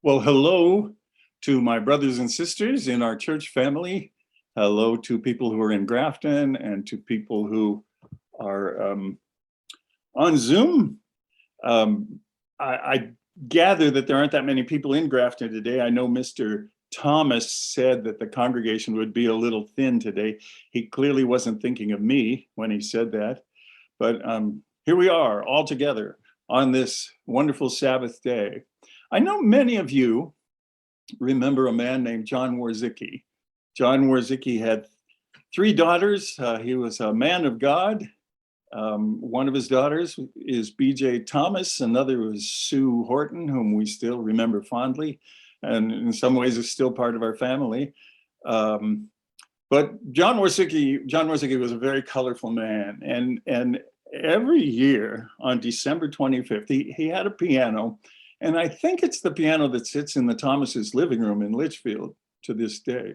Well, hello to my brothers and sisters in our church family. Hello to people who are in Grafton and to people who are on Zoom. I gather that there aren't that many people in Grafton today. I know Mr. Thomas said that the congregation would be a little thin today. He clearly wasn't thinking of me when he said that. But here we are all together on this wonderful Sabbath day. I know many of you remember a man named John Warzicki. John Warzicki had three daughters. He was a man of God. One of his daughters is B.J. Thomas. Another was Sue Horton, whom we still remember fondly, and in some ways is still part of our family. But John Warzicki was a very colorful man, and every year on December 25th, he had a piano. And I think it's the piano that sits in the Thomas's living room in Litchfield to this day.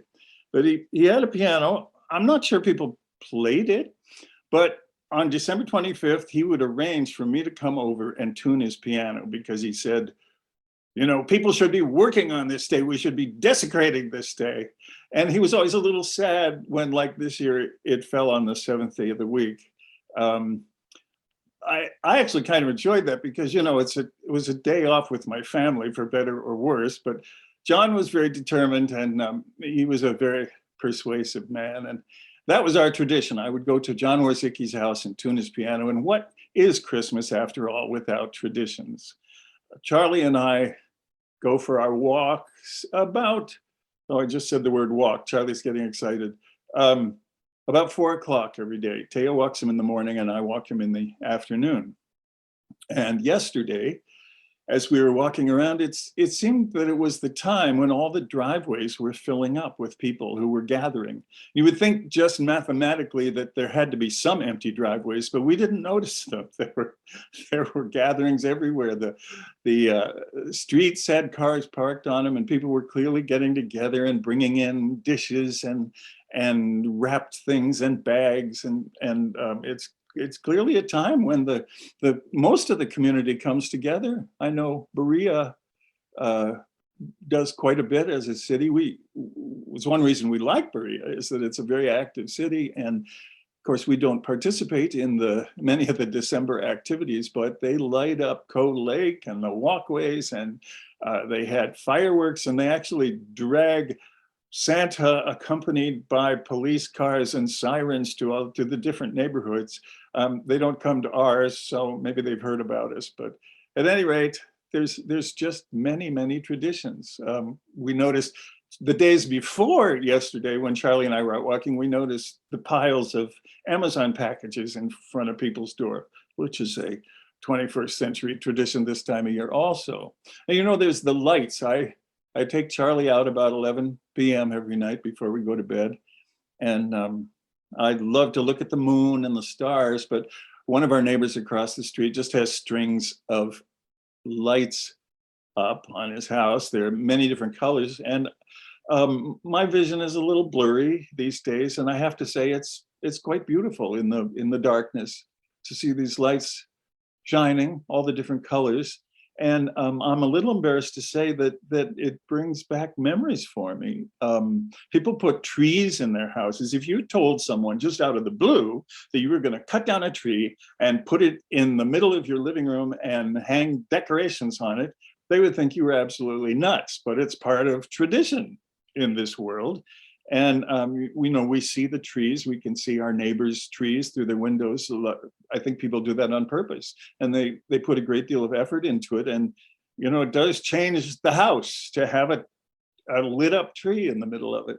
But he had a piano. I'm not sure people played it, but on December 25th, he would arrange for me to come over and tune his piano because he said, you know, people should be working on this day. We should be desecrating this day. And he was always a little sad when, like this year, it fell on the seventh day of the week. I actually kind of enjoyed that because, you know, it was a day off with my family, for better or worse. But John was very determined, and he was a very persuasive man. And that was our tradition. I would go to John Warzicki's house and tune his piano. And what is Christmas, after all, without traditions? Charlie and I go for our walks about, I just said the word walk. Charlie's getting excited. About 4 o'clock every day. Teo walks him in the morning and I walk him in the afternoon. And yesterday, as we were walking around, it seemed that it was the time when all the driveways were filling up with people who were gathering. You would think just mathematically that there had to be some empty driveways, but we didn't notice them. There were gatherings everywhere. The streets had cars parked on them, and people were clearly getting together and bringing in dishes and wrapped things and bags, and it's clearly a time when the most of the community comes together. I know Berea does quite a bit as a city. Was one reason we like Berea is that it's a very active city, and of course we don't participate in many of the December activities, but they light up Coe Lake and the walkways, and they had fireworks, and they actually drag Santa accompanied by police cars and sirens to the different neighborhoods. They don't come to ours, so maybe they've heard about us. But at any rate, there's just many traditions. We noticed the days before yesterday, when Charlie and I were out walking, we noticed the piles of Amazon packages in front of people's door, which is a 21st century tradition this time of year also. And you know, there's the lights. I take Charlie out about 11 p.m. every night before we go to bed. And I'd love to look at the moon and the stars, but one of our neighbors across the street just has strings of lights up on his house. There are many different colors. And my vision is a little blurry these days. And I have to say it's quite beautiful in the darkness to see these lights shining, all the different colors. And I'm a little embarrassed to say that it brings back memories for me. People put trees in their houses. If you told someone just out of the blue that you were going to cut down a tree and put it in the middle of your living room and hang decorations on it, they would think you were absolutely nuts. But it's part of tradition in this world. And we see the trees. We can see our neighbors' trees through their windows. I think people do that on purpose, and they put a great deal of effort into it. And you know, it does change the house to have a lit up tree in the middle of it.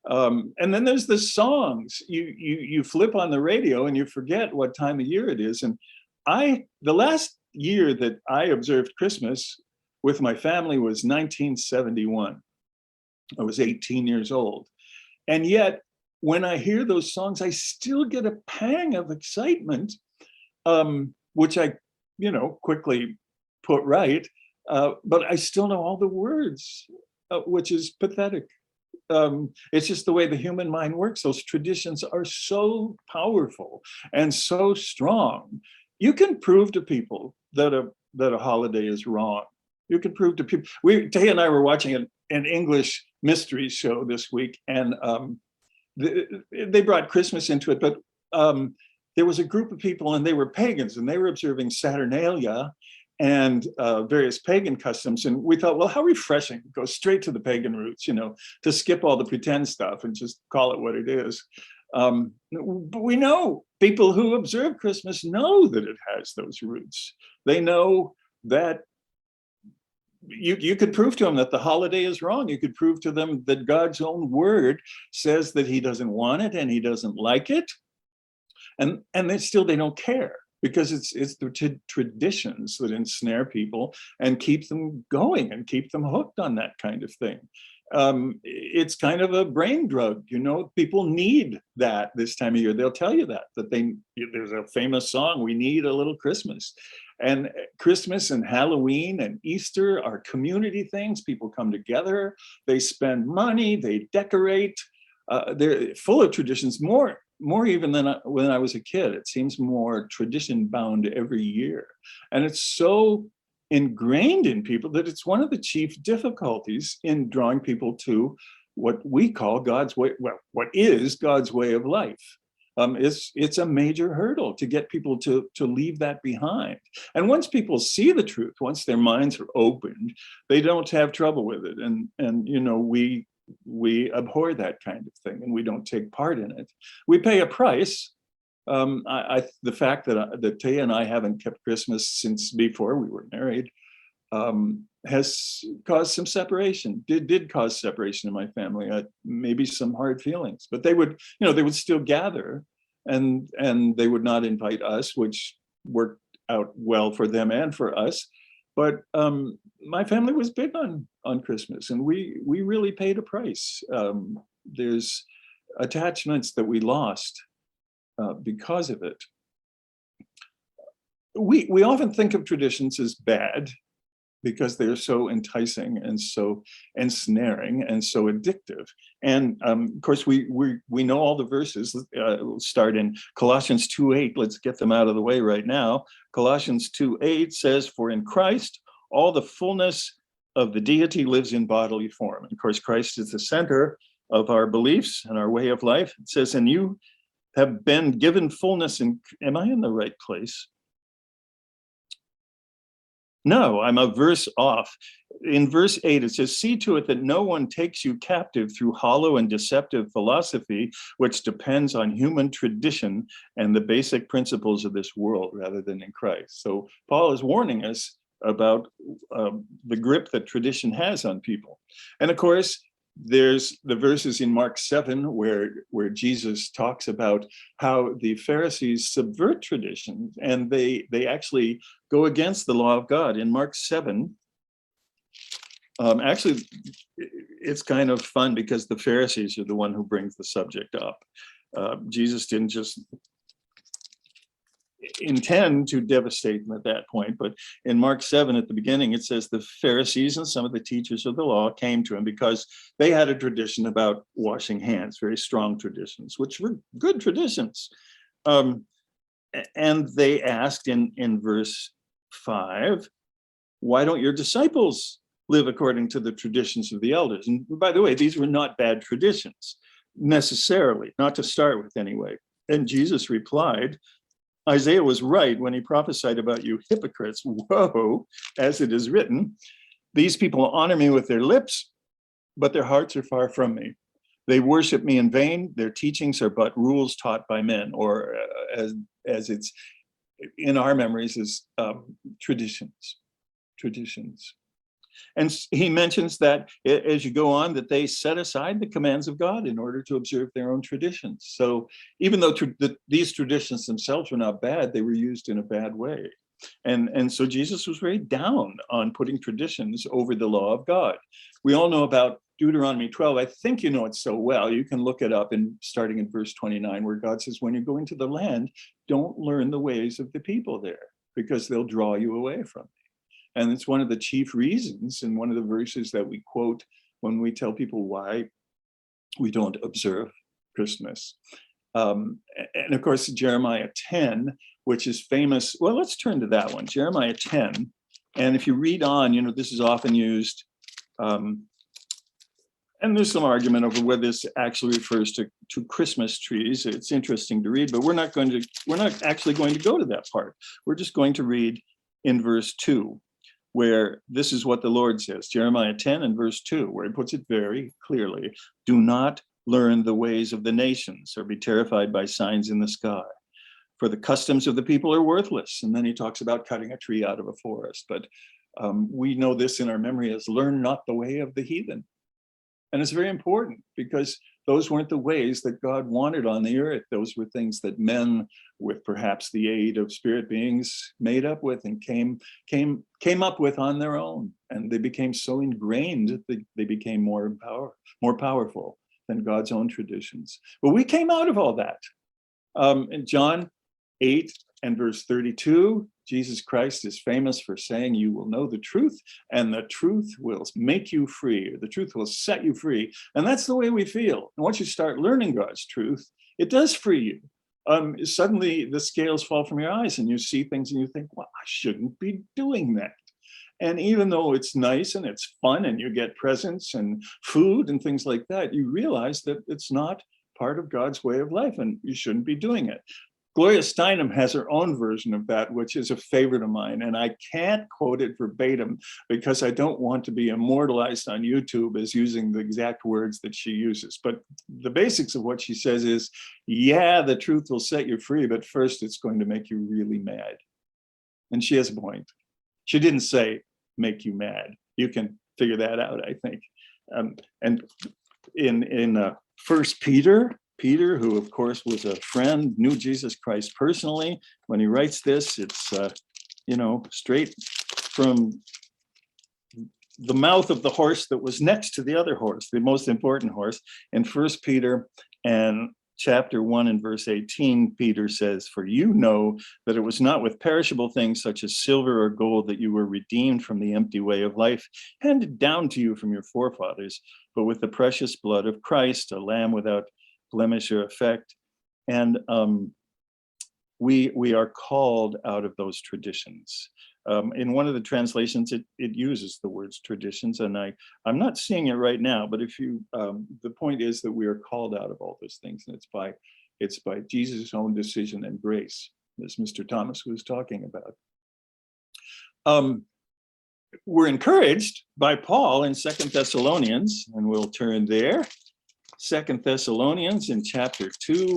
And then there's the songs. You flip on the radio and you forget what time of year it is. And the last year that I observed Christmas with my family was 1971. I was 18 years old. And yet, when I hear those songs, I still get a pang of excitement, which I, quickly put right. But I still know all the words, which is pathetic. It's just the way the human mind works. Those traditions are so powerful and so strong. You can prove to people that a holiday is wrong. You can prove to people. Tay and I were watching an English mystery show this week, and they brought Christmas into it, but there was a group of people, and they were pagans, and they were observing Saturnalia and various pagan customs. And we thought, well, how refreshing, go straight to the pagan roots, to skip all the pretend stuff and just call it what it is. But we know people who observe Christmas know that it has those roots. They know that you could prove to them that the holiday is wrong. You could prove to them that God's own word says that he doesn't want it and he doesn't like it. And they don't care, because it's the traditions that ensnare people and keep them going and keep them hooked on that kind of thing. It's kind of a brain drug, people need that this time of year. They'll tell you that there's a famous song, "We Need a Little Christmas." And Christmas and Halloween and Easter are community things. People come together, they spend money, they decorate. They're full of traditions, more even than when I was a kid. It seems more tradition bound every year. And it's so ingrained in people that it's one of the chief difficulties in drawing people to what we call God's way, well, what is God's way of life. It's a major hurdle to get people to leave that behind. And once people see the truth, once their minds are opened, they don't have trouble with it. And we abhor that kind of thing, and we don't take part in it. We pay a price. The fact that Tay and I haven't kept Christmas since before we were married has caused some separation. Did cause separation in my family. Maybe some hard feelings, but they would still gather, and they would not invite us, which worked out well for them and for us. But my family was big on Christmas, and we really paid a price. There's attachments that we lost because of it. We often think of traditions as bad because they're so enticing and so ensnaring and so addictive. And of course, we know all the verses. We'll start in Colossians 2:8. Let's get them out of the way right now. Colossians 2:8 says, "For in Christ, all the fullness of the deity lives in bodily form." And of course, Christ is the center of our beliefs and our way of life. It says, "And you have been given fullness in," am I in the right place? No, I'm a verse off. In verse 8, it says, "See to it that no one takes you captive through hollow and deceptive philosophy, which depends on human tradition and the basic principles of this world rather than in Christ." So Paul is warning us about the grip that tradition has on people. And of course, there's the verses in Mark 7 where Jesus talks about how the Pharisees subvert traditions, and they actually go against the law of God. In Mark 7, actually, it's kind of fun because the Pharisees are the one who brings the subject up. Jesus didn't just intend to devastate them at that point, but in Mark 7 at the beginning, it says the Pharisees and some of the teachers of the law came to him because they had a tradition about washing hands, very strong traditions, which were good traditions. And they asked in verse 5, "Why don't your disciples live according to the traditions of the elders?" And by the way, these were not bad traditions necessarily, not to start with anyway. And Jesus replied, "Isaiah was right when he prophesied about you hypocrites. Woe, as it is written, these people honor me with their lips, but their hearts are far from me. They worship me in vain. Their teachings are but rules taught by men," or as it's in our memories is traditions. And he mentions that as you go on, that they set aside the commands of God in order to observe their own traditions. So even though these traditions themselves were not bad, they were used in a bad way. And so Jesus was very down on putting traditions over the law of God. We all know about Deuteronomy 12. I think you know it so well. You can look it up starting in verse 29, where God says, "When you go into the land, don't learn the ways of the people there, because they'll draw you away from me." And it's one of the chief reasons, and one of the verses that we quote when we tell people why we don't observe Christmas. And of course, Jeremiah 10, which is famous. Well, let's turn to that one. Jeremiah 10 And if you read on, this is often used, and there's some argument over whether this actually refers to Christmas trees. It's interesting to read, but we're not actually going to go to that part. We're just going to read in verse 2, where this is what the Lord says, Jeremiah 10 and verse 2, where he puts it very clearly: do not learn the ways of the nations or be terrified by signs in the sky, for the customs of the people are worthless. And then he talks about cutting a tree out of a forest. But we know this in our memory as learn not the way of the heathen. And it's very important because those weren't the ways that God wanted on the earth. Those were things that men, with perhaps the aid of spirit beings, made up with and came up with on their own. And they became so ingrained that they became more powerful than God's own traditions. But we came out of all that. In John 8 and verse 32, Jesus Christ is famous for saying, you will know the truth, and the truth will make you free, or the truth will set you free. And that's the way we feel. And once you start learning God's truth, it does free you. Suddenly the scales fall from your eyes and you see things and you think, well, I shouldn't be doing that. And even though it's nice and it's fun and you get presents and food and things like that, you realize that it's not part of God's way of life and you shouldn't be doing it. Gloria Steinem has her own version of that, which is a favorite of mine. And I can't quote it verbatim because I don't want to be immortalized on YouTube as using the exact words that she uses. But the basics of what she says is, yeah, the truth will set you free, but first it's going to make you really mad. And she has a point. She didn't say make you mad. You can figure that out, I think. And in 1 Peter, who of course was a friend, knew Jesus Christ personally, when he writes this, it's straight from the mouth of the horse that was next to the other horse, the most important horse. In 1 Peter and chapter 1 and verse 18, Peter says, for you know that it was not with perishable things such as silver or gold that you were redeemed from the empty way of life handed down to you from your forefathers, but with the precious blood of Christ, a lamb without blemish or effect. And we are called out of those traditions. In one of the translations, it uses the words traditions, and I'm not seeing it right now, but if you, the point is that we are called out of all those things, and it's by Jesus' own decision and grace, as Mr. Thomas was talking about. We're encouraged by Paul in 2 Thessalonians, and we'll turn there. 2 Thessalonians in chapter 2.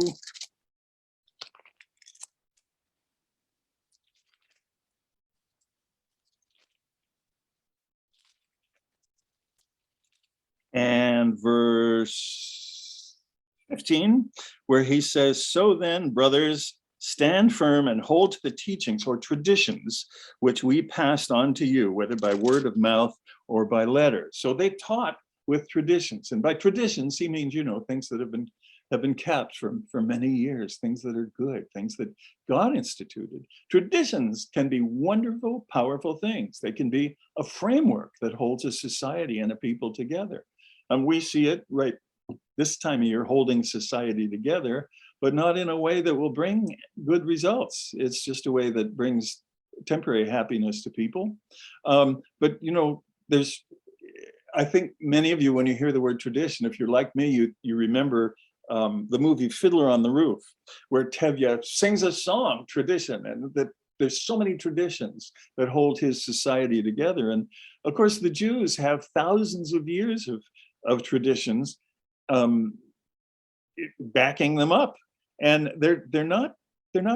And verse 15, where he says, so then, brothers, stand firm and hold to the teachings or traditions which we passed on to you, whether by word of mouth or by letter. So they taught with traditions, and by traditions he means things that have been kept for many years, things that are good, things that God instituted. Traditions can be wonderful, powerful things. They can be a framework that holds a society and a people together. And we see it right this time of year, holding society together, but not in a way that will bring good results. It's just a way that brings temporary happiness to people. But I think many of you, when you hear the word tradition, if you're like me, you remember the movie Fiddler on the Roof, where Tevye sings a song, tradition, and that there's so many traditions that hold his society together. And of course, the Jews have thousands of years of traditions backing them up, and they're not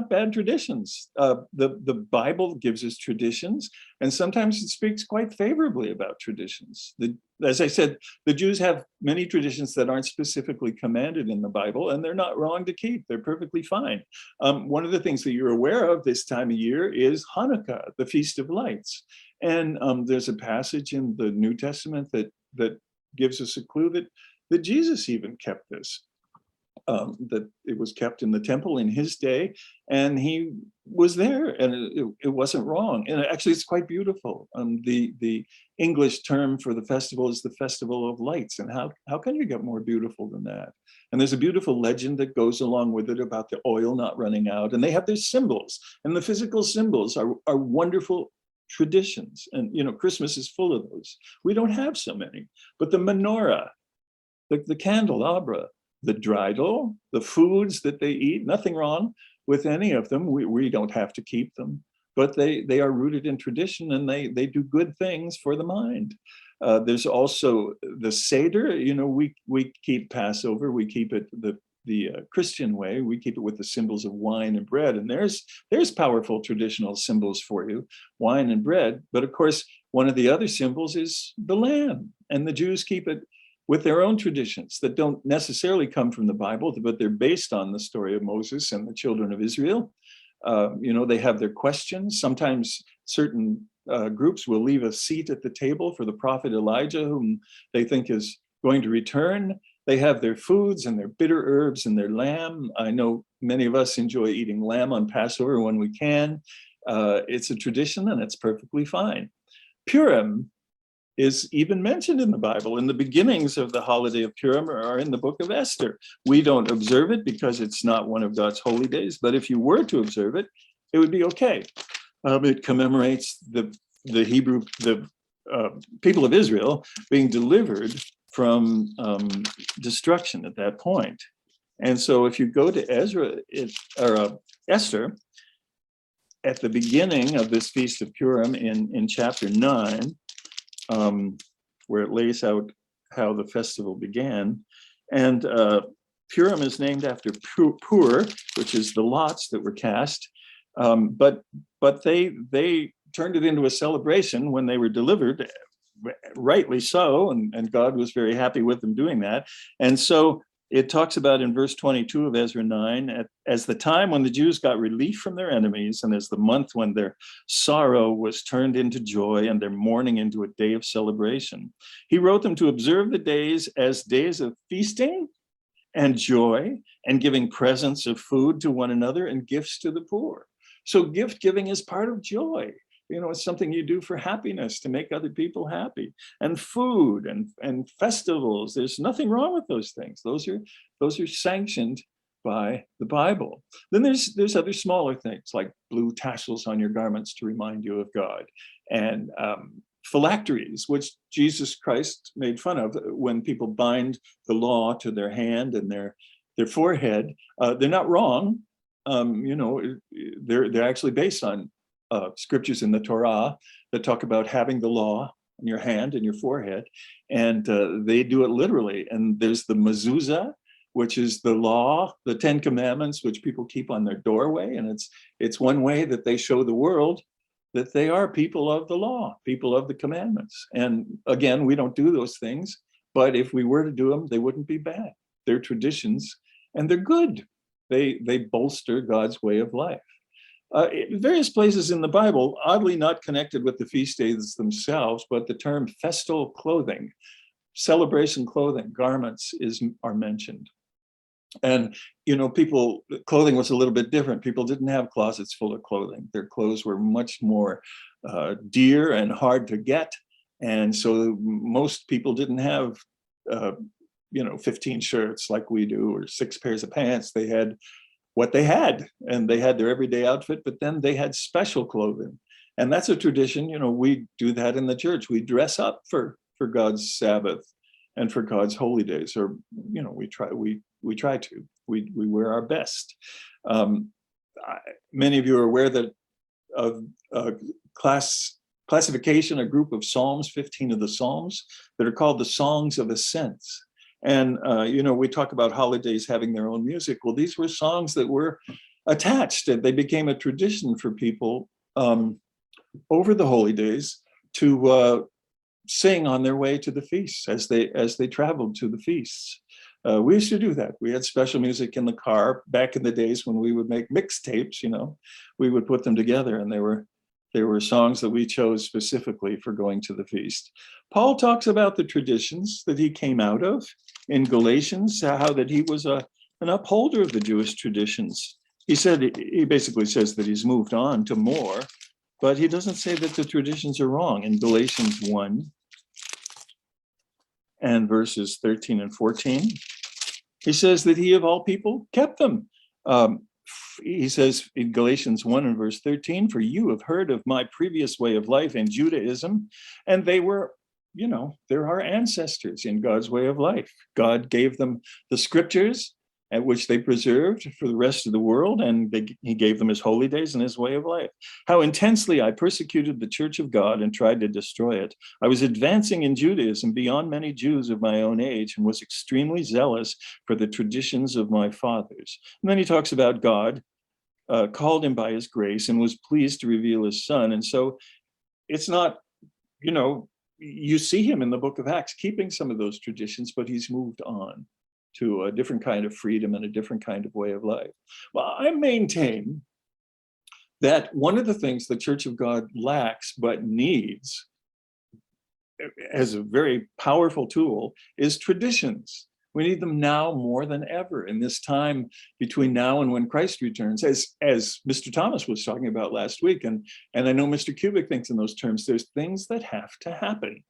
bad traditions. The Bible gives us traditions, and sometimes it speaks quite favorably about traditions. As I said, the Jews have many traditions that aren't specifically commanded in the Bible, and they're not wrong to keep. They're perfectly fine. One of the things that you're aware of this time of year is Hanukkah, the Feast of Lights. And there's a passage in the New Testament that gives us a clue that Jesus even kept this. That it was kept in the temple in his day, and he was there, and it wasn't wrong. And actually, it's quite beautiful. The English term for the festival is the Festival of Lights, and how can you get more beautiful than that? And there's a beautiful legend that goes along with it about the oil not running out, and they have their symbols, and the physical symbols are wonderful traditions. And, Christmas is full of those. We don't have so many. But the menorah, the candelabra, the dreidel, the foods that they eat, nothing wrong with any of them. We don't have to keep them. But they are rooted in tradition, and they do good things for the mind. There's also the Seder. We keep Passover. We keep it the Christian way. We keep it with the symbols of wine and bread. And there's powerful traditional symbols for you, wine and bread. But of course, one of the other symbols is the lamb. And the Jews keep it with their own traditions that don't necessarily come from the Bible, but they're based on the story of Moses and the children of Israel. They have their questions. Sometimes certain groups will leave a seat at the table for the prophet Elijah, whom they think is going to return. They have their foods and their bitter herbs and their lamb. I know many of us enjoy eating lamb on Passover when we can. It's a tradition, and it's perfectly fine. Purim is even mentioned in the Bible, and the beginnings of the holiday of Purim are in the book of Esther. We don't observe it because it's not one of God's holy days, but if you were to observe it, it would be okay. It commemorates the people of Israel being delivered from destruction at that point. And so if you go to Esther, at the beginning of this Feast of Purim in chapter 9, where it lays out how the festival began. And Purim is named after Pur, which is the lots that were cast. But they turned it into a celebration when they were delivered, rightly so, and God was very happy with them doing that. And so it talks about in verse 22 of Ezra 9, as the time when the Jews got relief from their enemies, and as the month when their sorrow was turned into joy and their mourning into a day of celebration. He wrote them to observe the days as days of feasting and joy, and giving presents of food to one another and gifts to the poor. So gift giving is part of joy. It's something you do for happiness, to make other people happy. And food and festivals, there's nothing wrong with those things. Those are sanctioned by the Bible. Then there's other smaller things, like blue tassels on your garments to remind you of God, and phylacteries, which Jesus Christ made fun of when people bind the law to their hand and their forehead. They're not wrong. They're actually based on scriptures in the Torah that talk about having the law in your hand and your forehead, and they do it literally. And there's the mezuzah, which is the law, the 10 Commandments, which people keep on their doorway, and it's one way that they show the world that they are people of the law, people of the commandments. And again, we don't do those things, but if we were to do them, they wouldn't be bad. They're traditions, and they're good. They bolster God's way of life. Various places in the Bible, oddly not connected with the feast days themselves, but the term festal clothing, celebration clothing, garments are mentioned. And, clothing was a little bit different. People didn't have closets full of clothing. Their clothes were much more dear and hard to get. And so most people didn't have, 15 shirts like we do, or 6 pairs of pants. They had what they had, and they had their everyday outfit, but then they had special clothing. And that's a tradition. We do that in the church. We dress up for God's Sabbath and for God's holy days, or we try to. We wear our best. Many of you are aware that of classification, a group of Psalms, 15 of the Psalms, that are called the Songs of Ascents. And, we talk about holidays having their own music. Well, these were songs that were attached, and they became a tradition for people over the holy days to sing on their way to the feasts as they traveled to the feasts. We used to do that. We had special music in the car back in the days when we would make mixtapes. We would put them together, and there were songs that we chose specifically for going to the feast. Paul talks about the traditions that he came out of in Galatians, how that he was an upholder of the Jewish traditions. He basically says that he's moved on to more, but he doesn't say that the traditions are wrong. In Galatians 1 and verses 13 and 14, he says that he of all people kept them. he says in Galatians 1 and verse 13, for you have heard of my previous way of life in Judaism, and they were, they're our ancestors in God's way of life. God gave them the scriptures at which they preserved for the rest of the world, and he gave them his holy days and his way of life. How intensely I persecuted the church of God and tried to destroy it. I was advancing in Judaism beyond many Jews of my own age and was extremely zealous for the traditions of my fathers. And then he talks about God called him by his grace and was pleased to reveal his son. And so it's not, you see him in the book of Acts keeping some of those traditions, but he's moved on to a different kind of freedom and a different kind of way of life. Well, I maintain that one of the things the Church of God lacks but needs as a very powerful tool is traditions. We need them now more than ever in this time between now and when Christ returns, as Mr. Thomas was talking about last week. And I know Mr. Kubik thinks in those terms. There's things that have to happen.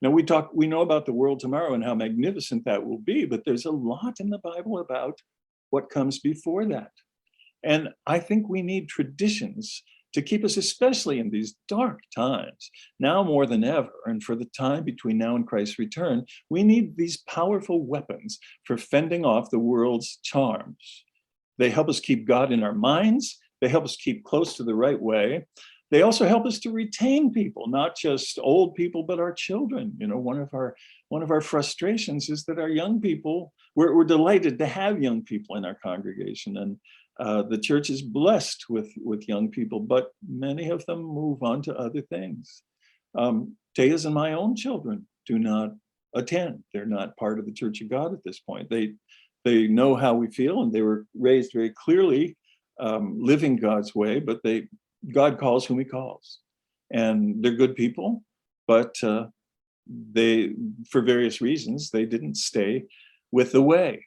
Now we know about the world tomorrow and how magnificent that will be, but there's a lot in the Bible about what comes before that. And I think we need traditions to keep us, especially in these dark times, now more than ever, and for the time between now and Christ's return, we need these powerful weapons for fending off the world's charms. They help us keep God in our minds. They help us keep close to the right way. They also help us to retain people, not just old people, but our children. One of our frustrations is that our young people, we're delighted to have young people in our congregation, and the church is blessed with young people, but many of them move on to other things. Taya's and my own children do not attend. They're not part of the Church of God at this point. They know how we feel, and they were raised very clearly living God's way, but God calls whom he calls. And they're good people, but they, for various reasons, they didn't stay with the way.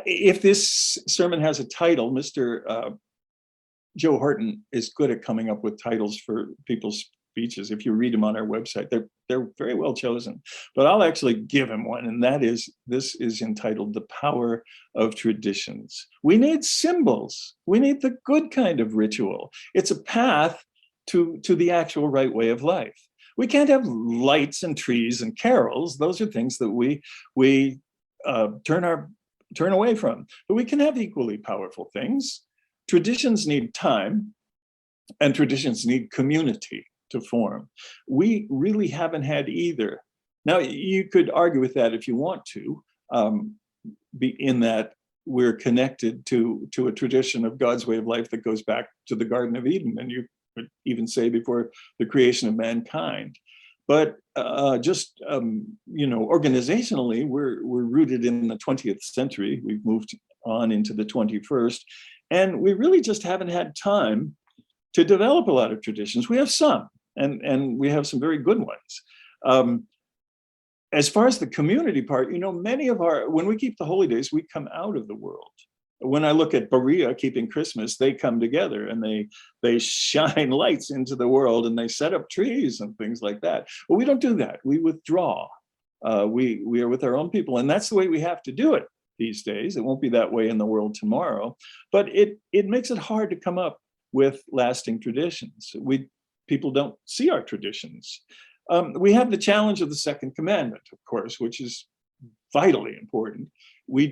If this sermon has a title, Mr. Joe Horton is good at coming up with titles for people's speeches. If you read them on our website, they're very well chosen. But I'll actually give him one, and this is entitled The Power of Traditions. We need symbols. We need the good kind of ritual. It's a path to the actual right way of life. We can't have lights and trees and carols. Those are things that we turn away from. But we can have equally powerful things. Traditions need time, and traditions need community to form. We really haven't had either. Now, you could argue with that if you want to, be in that we're connected to a tradition of God's way of life that goes back to the Garden of Eden, and you could even say before the creation of mankind. But organizationally, we're rooted in the 20th century. We've moved on into the 21st, and we really just haven't had time to develop a lot of traditions. We have some, and we have some very good ones. As far as the community part, many of when we keep the holy days, we come out of the world. When I look at Berea keeping Christmas, they come together and they shine lights into the world, and they set up trees and things like that. But we don't do that. We withdraw. We are with our own people, and that's the way we have to do it these days. It won't be that way in the world tomorrow, but it makes it hard to come up with lasting traditions. People don't see our traditions. We have the challenge of the second commandment, of course, which is vitally important. We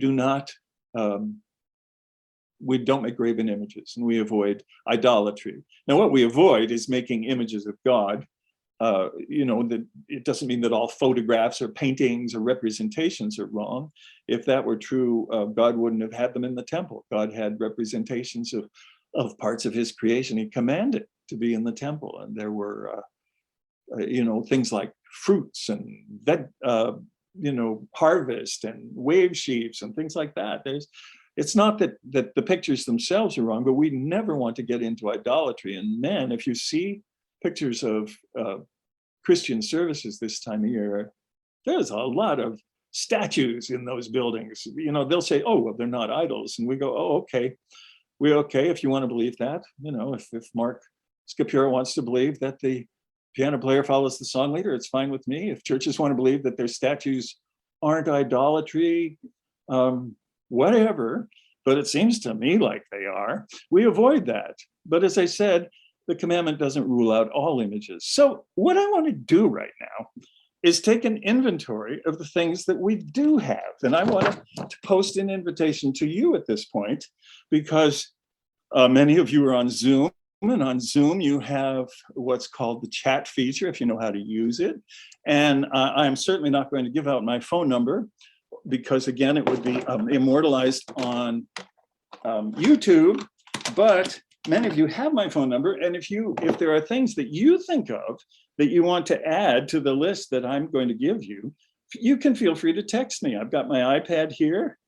don't make graven images, and we avoid idolatry. Now, what we avoid is making images of God. That it doesn't mean that all photographs or paintings or representations are wrong. If that were true, God wouldn't have had them in the temple. God had representations of parts of his creation. He commanded to be in the temple, and there were things like fruits and harvest and wave sheaves and things like that. It's not that the pictures themselves are wrong, but we never want to get into idolatry. And man, if you see pictures of Christian services this time of year, there's a lot of statues in those buildings. They'll say, oh, well, they're not idols. And we go, oh, okay. We're okay if you want to believe that. If Mark Scapura wants to believe that the piano player follows the song leader, it's fine with me. If churches want to believe that their statues aren't idolatry, whatever. but it seems to me like they are. We avoid that. But as I said, the commandment doesn't rule out all images. So what I want to do right now is take an inventory of the things that we do have. And I want to post an invitation to you at this point, because many of you are on Zoom, and on Zoom you have what's called the chat feature, if you know how to use it. And I'm certainly not going to give out my phone number, because again, it would be immortalized on YouTube, but many of you have my phone number. And if there are things that you think of that you want to add to the list that I'm going to give you, you can feel free to text me. I've got my iPad here,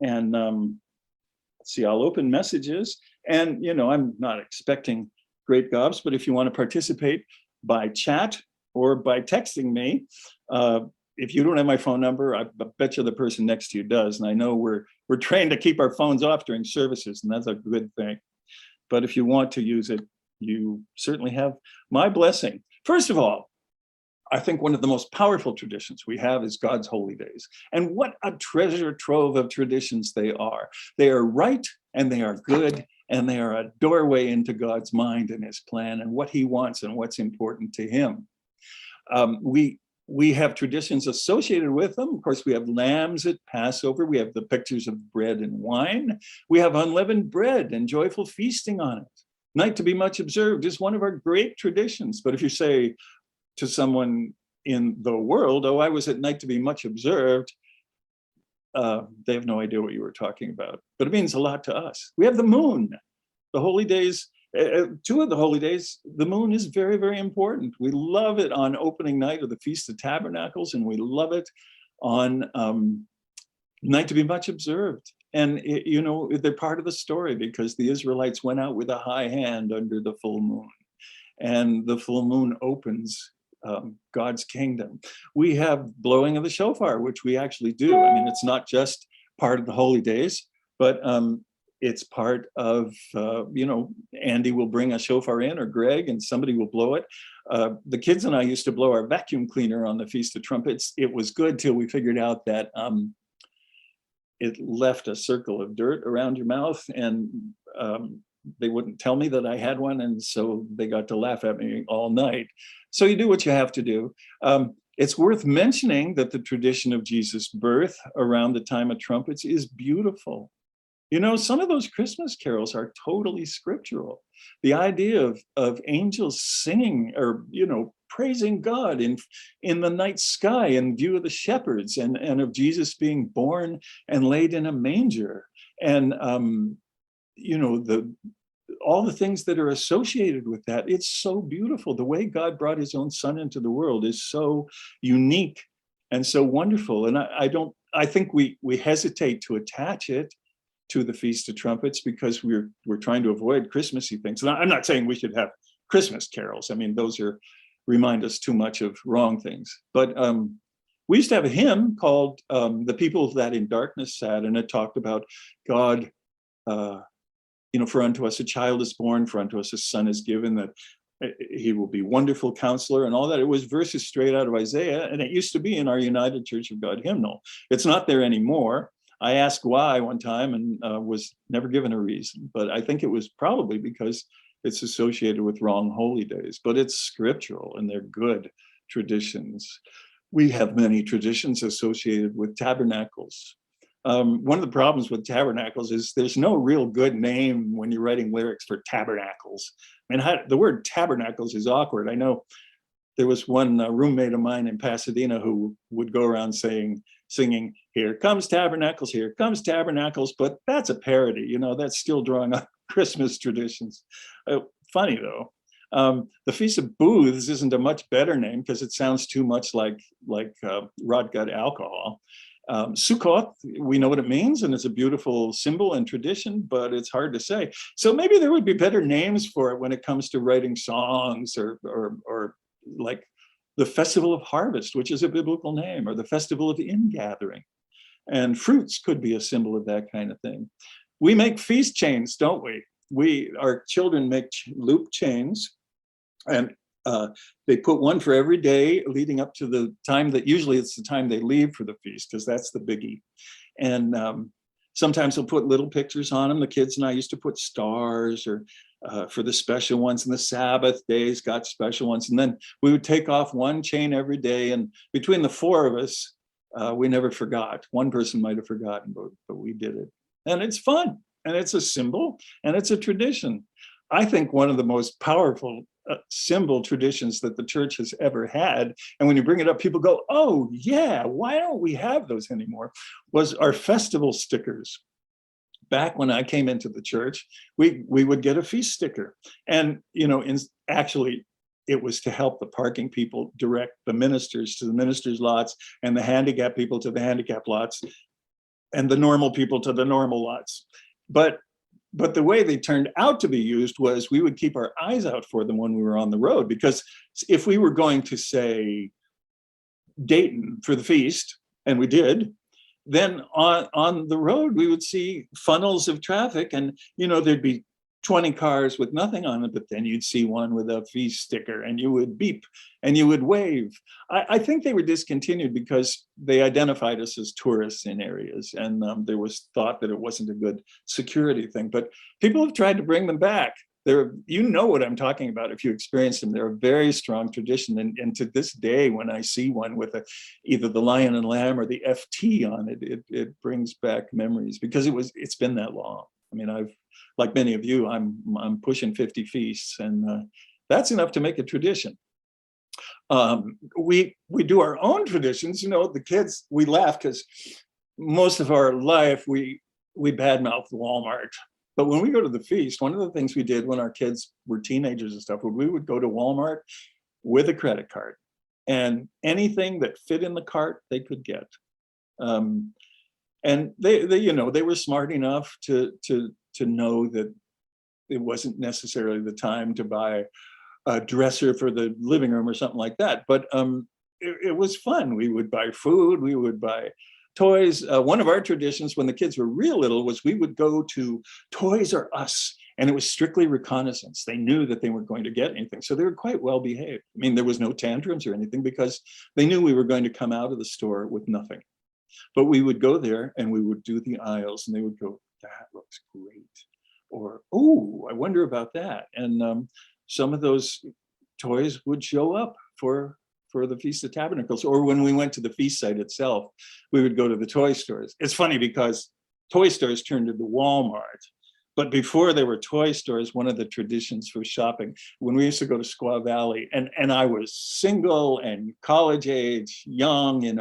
and let's see, I'll open messages. And, I'm not expecting great gobs, but if you want to participate by chat or by texting me, if you don't have my phone number, I bet you the person next to you does. And I know we're trained to keep our phones off during services, and that's a good thing. But if you want to use it, you certainly have my blessing. First of all, I think one of the most powerful traditions we have is God's holy days. And what a treasure trove of traditions they are. They are right, and they are good, and they are a doorway into God's mind and his plan and what he wants and what's important to him. We have traditions associated with them. Of course, we have lambs at Passover. We have the pictures of bread and wine. We have unleavened bread and joyful feasting on it. Night to be much observed is one of our great traditions. But if you say to someone in the world, oh, I was at night to be much observed, they have no idea what you were talking about. But it means a lot to us. We have the moon, the holy days. Two of the holy days, the moon is very, very important. We love it on opening night of the Feast of Tabernacles, and we love it on night to be much observed. And, they're part of the story, because the Israelites went out with a high hand under the full moon, and the full moon opens God's kingdom. We have blowing of the shofar, which we actually do. I mean, it's not just part of the holy days, but it's part of, Andy will bring a shofar in, or Greg, and somebody will blow it. The kids and I used to blow our vacuum cleaner on the Feast of Trumpets. It was good till we figured out that it left a circle of dirt around your mouth, and they wouldn't tell me that I had one, and so they got to laugh at me all night. So you do what you have to do. It's worth mentioning that the tradition of Jesus' birth around the time of trumpets is beautiful. Some of those Christmas carols are totally scriptural. The idea of angels singing, or, praising God in the night sky in view of the shepherds, and of Jesus being born and laid in a manger. And, all the things that are associated with that, it's so beautiful. The way God brought his own son into the world is so unique and so wonderful. And I think we hesitate to attach it to the Feast of Trumpets, because we're trying to avoid Christmassy things. And I'm not saying we should have Christmas carols. I mean, those remind us too much of wrong things. But we used to have a hymn called "The People That in Darkness Sat," and it talked about God, for unto us a child is born, for unto us a son is given, that he will be wonderful counselor, and all that. It was verses straight out of Isaiah, and it used to be in our United Church of God hymnal. It's not there anymore. I asked why one time, and was never given a reason, but I think it was probably because it's associated with wrong holy days. But it's scriptural, and they're good traditions. We have many traditions associated with tabernacles. One of the problems with tabernacles is there's no real good name when you're writing lyrics for tabernacles. I mean, the word tabernacles is awkward. I know there was one roommate of mine in Pasadena who would go around singing, "Here comes tabernacles, here comes tabernacles," but that's a parody, that's still drawing on Christmas traditions. Funny though. The Feast of Booths isn't a much better name, because it sounds too much like rot gut alcohol. Sukkot, we know what it means, and it's a beautiful symbol and tradition, but it's hard to say. So maybe there would be better names for it when it comes to writing songs, or like the Festival of Harvest, which is a biblical name, or the Festival of Ingathering. And fruits could be a symbol of that kind of thing. We make feast chains, don't we? Our children make loop chains, and they put one for every day leading up to the time that usually it's the time they leave for the feast, because that's the biggie. And Sometimes we'll put little pictures on them. The kids and I used to put stars, or for the special ones, and the Sabbath days got special ones. And then we would take off one chain every day. And between the four of us, we never forgot. One person might have forgotten, but we did it. And it's fun, and it's a symbol, and it's a tradition. I think one of the most powerful symbol traditions that the church has ever had, and when you bring it up, people go, oh yeah, why don't we have those anymore, was our festival stickers. Back when I came into the church, we would get a feast sticker. And, actually, it was to help the parking people direct the ministers to the ministers' lots, and the handicapped people to the handicapped lots, and the normal people to the normal lots. But the way they turned out to be used was we would keep our eyes out for them when we were on the road, because if we were going to, say, Dayton for the feast, and we did, then on the road we would see funnels of traffic, and there'd be 20 cars with nothing on it, but then you'd see one with a feast sticker, and you would beep and you would wave. I think they were discontinued because they identified us as tourists in areas, and there was thought that it wasn't a good security thing, but people have tried to bring them back. You know what I'm talking about if you experience them. They're a very strong tradition, and to this day, when I see one with either the lion and lamb or the FT on it, it brings back memories, because it's been that long. I mean, I've, like many of you, I'm pushing 50 feasts, and that's enough to make a tradition. We do our own traditions. The kids, we laugh because most of our life we badmouth Walmart. But when we go to the feast, one of the things we did when our kids were teenagers and stuff, we would go to Walmart with a credit card, and anything that fit in the cart they could get. And they were smart enough to know that it wasn't necessarily the time to buy a dresser for the living room or something like that. But it was fun. We would buy food, we would buy toys. One of our traditions when the kids were real little was we would go to Toys R Us, and it was strictly reconnaissance. They knew that they weren't going to get anything, so they were quite well behaved. I mean, there was no tantrums or anything, because they knew we were going to come out of the store with nothing. But we would go there and we would do the aisles, and they would go, that looks great. Or, oh, I wonder about that. And some of those toys would show up for the Feast of Tabernacles. Or when we went to the feast site itself, we would go to the toy stores. It's funny because toy stores turned into Walmart. But before there were toy stores, one of the traditions for shopping, when we used to go to Squaw Valley, and I was single and college age, young, and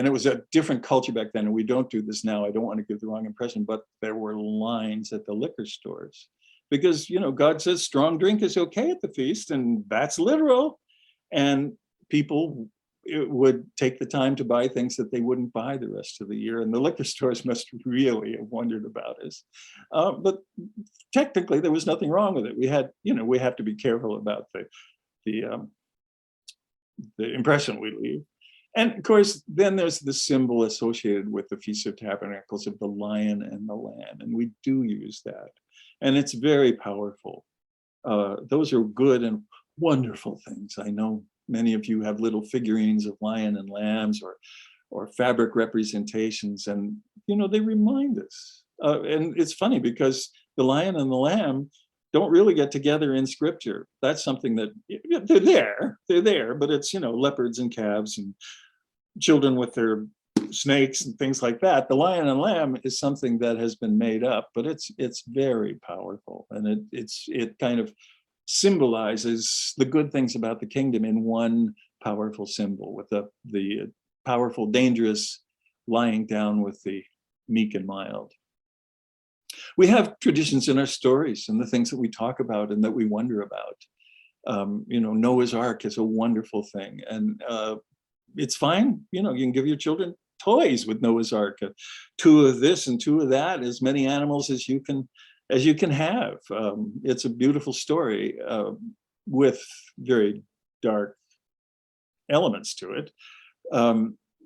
it was a different culture back then, and we don't do this now. I don't want to give the wrong impression, but there were lines at the liquor stores because, God says strong drink is okay at the feast, and that's literal. And people would take the time to buy things that they wouldn't buy the rest of the year. And the liquor stores must really have wondered about us. But technically, there was nothing wrong with it. We have to be careful about the impression we leave. And of course, then there's the symbol associated with the Feast of Tabernacles of the lion and the lamb, and we do use that. And it's very powerful. Those are good and wonderful things. I know many of you have little figurines of lion and lambs or fabric representations, and they remind us. And it's funny because the lion and the lamb don't really get together in scripture. That's something that they're there, but it's, leopards and calves and children with their snakes and things like that. The lion and lamb is something that has been made up, but it's very powerful, and it kind of symbolizes the good things about the kingdom in one powerful symbol, with the powerful, dangerous lying down with the meek and mild. We have traditions in our stories and the things that we talk about and that we wonder about. Noah's Ark is a wonderful thing, and it's fine. You can give your children toys with Noah's Ark, 2 of this and 2 of that, as many animals as you can have. It's a beautiful story with very dark elements to it.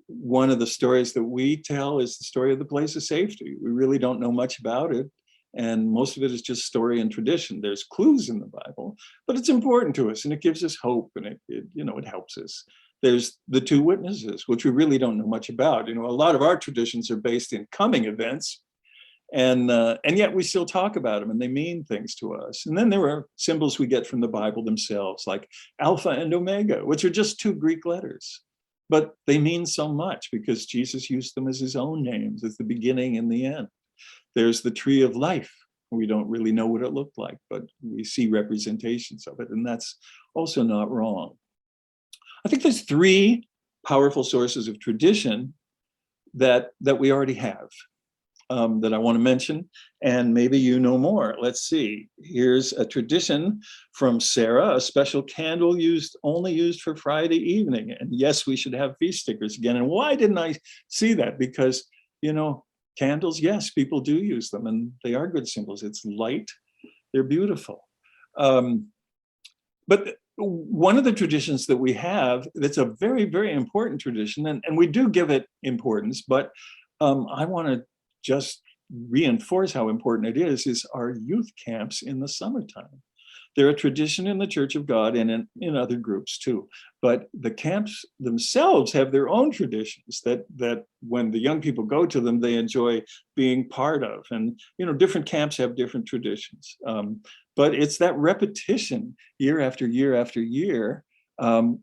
One of the stories that we tell is the story of the place of safety. We really don't know much about it, and most of it is just story and tradition. There's clues in the Bible, but it's important to us, and it gives us hope, and it helps us. There's the two witnesses, which we really don't know much about. A lot of our traditions are based in coming events, and yet we still talk about them, and they mean things to us. And then there are symbols we get from the Bible themselves, like Alpha and Omega, which are just two Greek letters, but they mean so much because Jesus used them as his own names, as the beginning and the end. There's the tree of life. We don't really know what it looked like, but we see representations of it, and that's also not wrong. I think there's three powerful sources of tradition that we already have, that I want to mention, and maybe you know more. Let's see. Here's a tradition from Sarah, a special candle only used for Friday evening. And yes, we should have feast stickers again. And why didn't I see that? Because, candles, yes, people do use them, and they are good symbols. It's light. They're beautiful. But one of the traditions that we have that's a very, very important tradition, and we do give it importance, but I want to just reinforce how important it is our youth camps in the summertime. They're a tradition in the Church of God and in other groups too. But the camps themselves have their own traditions that when the young people go to them, they enjoy being part of. And, different camps have different traditions. But it's that repetition year after year after year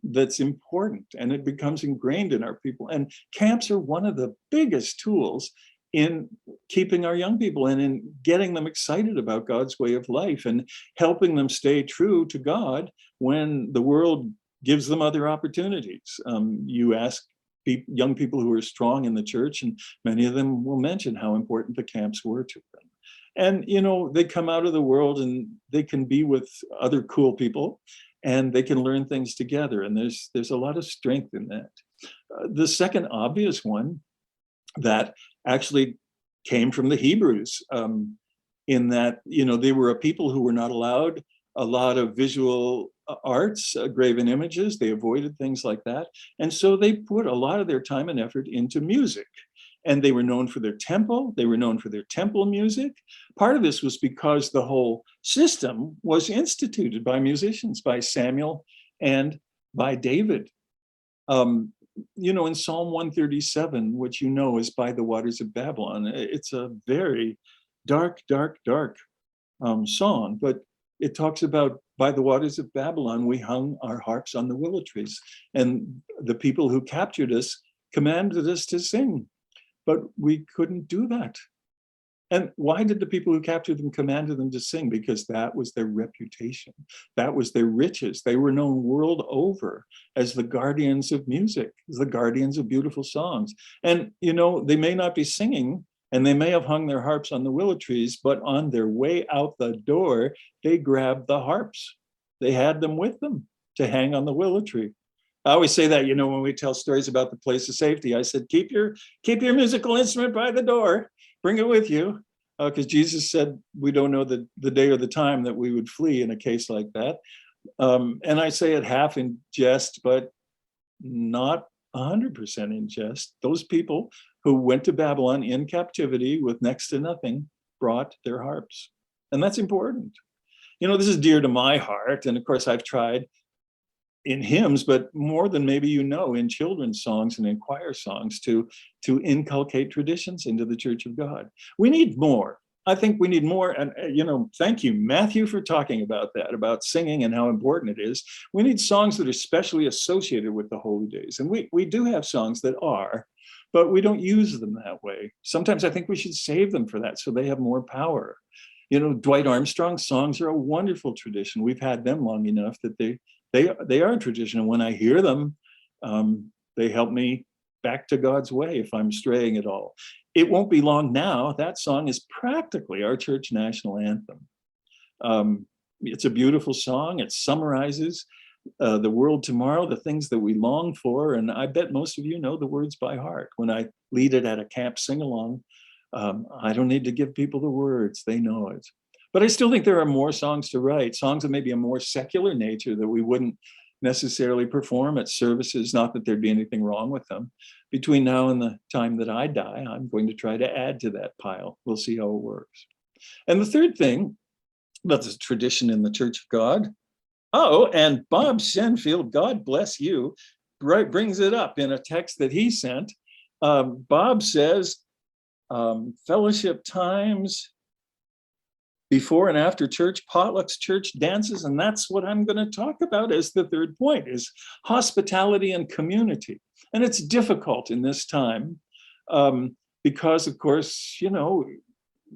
that's important, and it becomes ingrained in our people. And camps are one of the biggest tools in keeping our young people and in getting them excited about God's way of life and helping them stay true to God when the world gives them other opportunities. You ask young people who are strong in the church, and many of them will mention how important the camps were to them. And, they come out of the world and they can be with other cool people, and they can learn things together. And there's a lot of strength in that. The second obvious one that actually came from the Hebrews, in that, they were a people who were not allowed a lot of visual arts, graven images. They avoided things like that. And so they put a lot of their time and effort into music. And they were known for their temple. They were known for their temple music. Part of this was because the whole system was instituted by musicians, by Samuel and by David. In Psalm 137, which is by the waters of Babylon, it's a very dark, dark, dark song, but it talks about by the waters of Babylon, we hung our harps on the willow trees, and the people who captured us commanded us to sing, but we couldn't do that. And why did the people who captured them commanded them to sing? Because that was their reputation. That was their riches. They were known world over as the guardians of music, as the guardians of beautiful songs. And, they may not be singing, and they may have hung their harps on the willow trees, but on their way out the door, they grabbed the harps. They had them with them to hang on the willow tree. I always say that, when we tell stories about the place of safety, I said, keep your musical instrument by the door. Bring it with you, because Jesus said we don't know the day or the time that we would flee in a case like that. And I say it half in jest, but not 100% in jest. Those people who went to Babylon in captivity with next to nothing brought their harps. And that's important. This is dear to my heart. And of course, I've tried in hymns, but more than maybe in children's songs and in choir songs to inculcate traditions into the Church of God. We need more. I think we need more. And, thank you, Matthew, for talking about that, about singing and how important it is. We need songs that are specially associated with the holy days. And we do have songs that are, but we don't use them that way. Sometimes I think we should save them for that so they have more power. Dwight Armstrong's songs are a wonderful tradition. We've had them long enough that they are a tradition. And when I hear them, they help me back to God's way if I'm straying at all. It won't be long now. That song is practically our church national anthem. It's a beautiful song. It summarizes the world tomorrow, the things that we long for. And I bet most of you know the words by heart. When I lead it at a camp sing-along, I don't need to give people the words. They know it. But I still think there are more songs to write, songs of maybe a more secular nature that we wouldn't necessarily perform at services, not that there'd be anything wrong with them. Between now and the time that I die, I'm going to try to add to that pile. We'll see how it works. And the third thing, that's a tradition in the Church of God. Oh, and Bob Shenfield, God bless you. brings it up in a text that he sent. Bob says, fellowship times, before and after church, potlucks, church dances, and that's what I'm going to talk about as the third point, is hospitality and community. And it's difficult in this time because, of course, you know,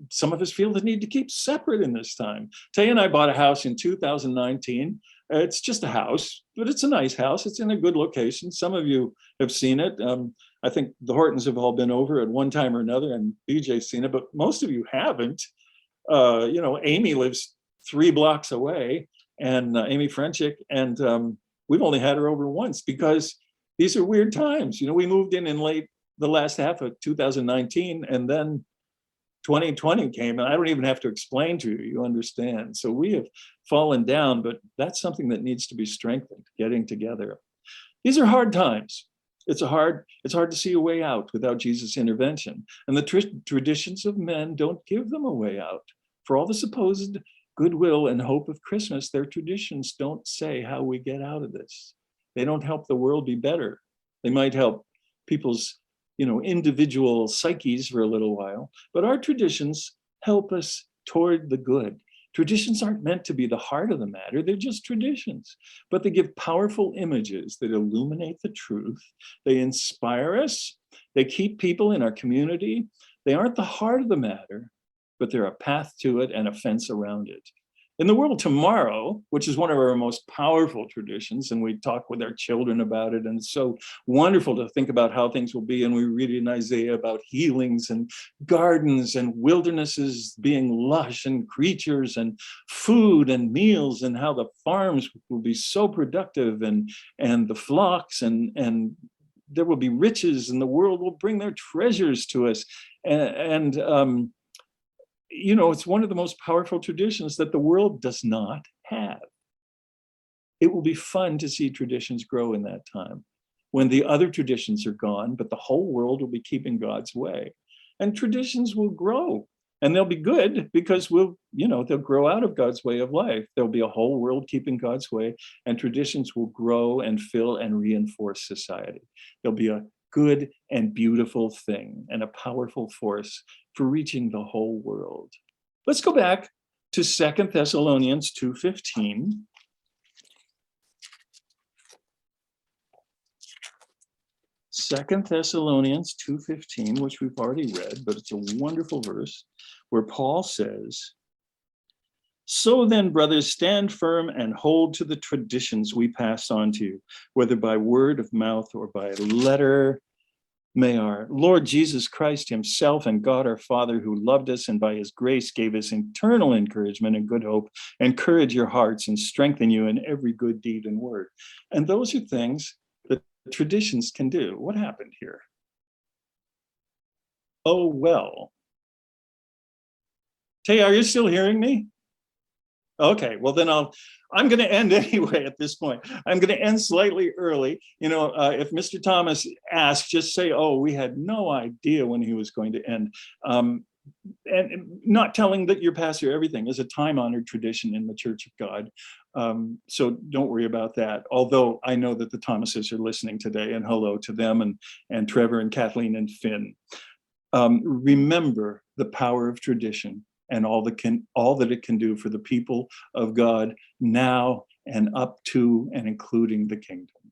some of us feel the need to keep separate in this time. Tay and I bought a house in 2019. It's just a house, but it's a nice house. It's in a good location. Some of you have seen it. I think the Hortons have all been over at one time or another, and BJ's seen it, but most of you haven't. You know, Amy lives 3 blocks away, and Amy Frenchick, and we've only had her over once because these are weird times. You know, we moved in the last half of 2019, and then 2020 came, and I don't even have to explain to you, you understand. So we have fallen down, but that's something that needs to be strengthened, getting together. These are hard times. It's hard to see a way out without Jesus' intervention. And the traditions of men don't give them a way out. For all the supposed goodwill and hope of Christmas, their traditions don't say how we get out of this. They don't help the world be better. They might help people's, you know, individual psyches for a little while, but our traditions help us toward the good. Traditions aren't meant to be the heart of the matter, they're just traditions, but they give powerful images that illuminate the truth. They inspire us, they keep people in our community. They aren't the heart of the matter, but they're a path to it and a fence around it. In the world tomorrow, which is one of our most powerful traditions, and we talk with our children about it, and it's so wonderful to think about how things will be, and we read in Isaiah about healings and gardens and wildernesses being lush and creatures and food and meals, and how the farms will be so productive, and the flocks, and there will be riches, and the world will bring their treasures to us. You know, it's one of the most powerful traditions that the world does not have. It will be fun to see traditions grow in that time when the other traditions are gone, but the whole world will be keeping God's way. And traditions will grow, and they'll be good because they'll grow out of God's way of life. There'll be a whole world keeping God's way, and traditions will grow and fill and reinforce society. There'll be a good and beautiful thing and a powerful force for reaching the whole world. Let's go back to 2 Thessalonians 2:15. 2 Thessalonians 2:15, which we've already read, but it's a wonderful verse where Paul says, "So then, brothers, stand firm and hold to the traditions we passed on to you, whether by word of mouth or by letter. May our Lord Jesus Christ himself and God our Father, who loved us and by his grace gave us eternal encouragement and good hope, encourage your hearts and strengthen you in every good deed and word." And those are things that traditions can do. What happened here? Oh, well. Tay, are you still hearing me? Okay, well then I'm going to end anyway at this point. I'm going to end slightly early. You know, if Mr. Thomas asks, just say, "Oh, we had no idea when he was going to end." And not telling that your pastor everything is a time-honored tradition in the Church of God. So don't worry about that. Although I know that the Thomases are listening today, and hello to them, and Trevor and Kathleen and Finn. Remember the power of tradition and all that it can do for the people of God now and up to and including the kingdom.